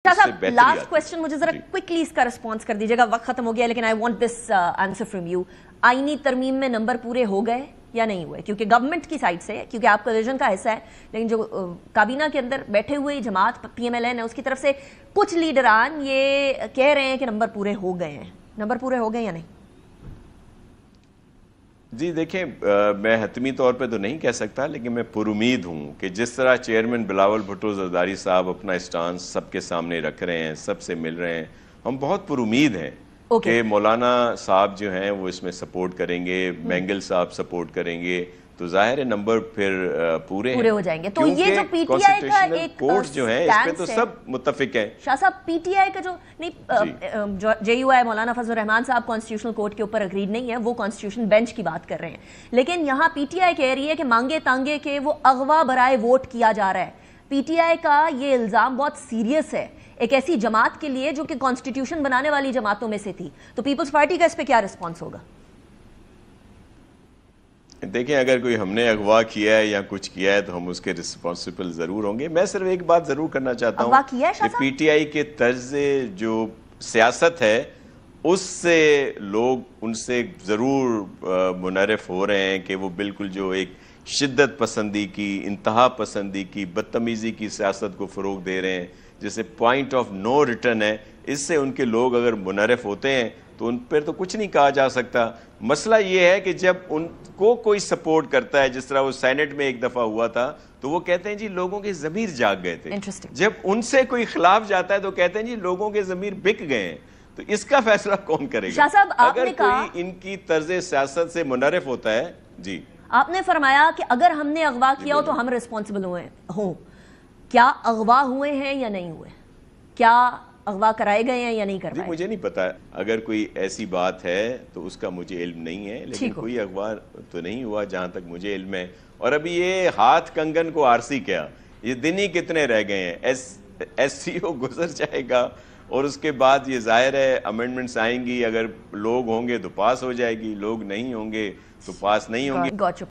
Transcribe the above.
Last question मुझे जरा quickly इसका रिस्पॉन्स कर दीजिएगा, वक्त खत्म हो गया, लेकिन I want this answer from you. आईनी तरमीम में नंबर पूरे हो गए या नहीं हुए? क्योंकि गवर्नमेंट की साइड से, क्योंकि आप कोलिशन का हिस्सा है, लेकिन जो काबीना के अंदर बैठे हुए जमात PMLN है उसकी तरफ से कुछ लीडरान ये कह रहे हैं कि नंबर पूरे हो गए हैं। नंबर पूरे हो गए या नहीं? जी देखें, मैं हतमी तौर पे तो नहीं कह सकता, लेकिन मैं पुरुमीद हूँ कि जिस तरह चेयरमैन बिलावल भुट्टो ज़रदारी साहब अपना स्टांस सबके सामने रख रहे हैं, सबसे मिल रहे हैं, हम बहुत पुरुमीद हैं कि मौलाना साहब जो हैं वो इसमें सपोर्ट करेंगे, मैंगल साहब सपोर्ट करेंगे, तो जाहिर है नंबर फिर पूरे हो जाएंगे। तो ये जो पीटीआई का एक कोर्ट जो है इस पे तो सब मुत्तफिक हैं। शाह साहब, पीटीआई का जो नहीं, JUI मौलाना फजल रहमान साहब कॉन्स्टिट्यूशनल कोर्ट के ऊपर अग्रीड नहीं है, वो कॉन्स्टिट्यूशन बेंच की बात कर रहे हैं, लेकिन यहाँ पीटीआई कह रही है कि मांगे तांगे के वो अगवा बराए वोट किया जा रहा है। पीटीआई का ये इल्जाम बहुत सीरियस है एक ऐसी जमात के लिए जो कि कॉन्स्टिट्यूशन बनाने वाली जमातों में से थी। तो पीपल्स पार्टी का इस पे क्या रिस्पॉन्स होगा? देखें, अगर कोई हमने अगवा किया है या कुछ किया है तो हम उसके रिस्पॉन्सिबल जरूर होंगे। मैं सिर्फ एक बात जरूर करना चाहता हूँ कि पीटीआई के तर्ज जो सियासत है उससे लोग उनसे जरूर मुनरफ हो रहे हैं कि वो बिल्कुल जो एक शिद्दत पसंदी की, इंतहा पसंदी की, बदतमीजी की सियासत को फरोग दे रहे हैं, जैसे पॉइंट ऑफ नो रिटर्न है। इससे उनके लोग अगर मुनरफ होते हैं तो उन पर तो कुछ नहीं कहा जा सकता। मसला ये है कि जब उनको कोई सपोर्ट करता है, जिस तरह वो सेनेट में एक दफा हुआ था, तो वो कहते हैं जी लोगों के ज़मीर जाग गए थे। जब उनसे कोई खिलाफ जाता है तो कहते हैं जी लोगों के ज़मीर बिक गए हैं। तो इसका फैसला कौन करेगा? अगर कोई इनकी तर्ज सियासत से मुनरफ होता है। जी, आपने फरमाया कि अगर हमने अगवा किया हो तो हम रिस्पॉन्सिबल हों। क्या अगवा हुए हैं या नहीं हुए? क्या अगवा कराए गए हैं या नहीं करवाए? मुझे नहीं पता, अगर कोई ऐसी बात है तो उसका मुझे इल्म नहीं है, लेकिन कोई अगवा तो नहीं हुआ जहां तक मुझे इल्म है। और अभी ये हाथ कंगन को आरसी क्या, ये दिन ही कितने रह गए हैं। SCO गुजर जाएगा और उसके बाद ये जाहिर है अमेंडमेंट्स आएंगी, अगर लोग होंगे तो पास हो जाएगी, लोग नहीं होंगे तो पास नहीं होंगे।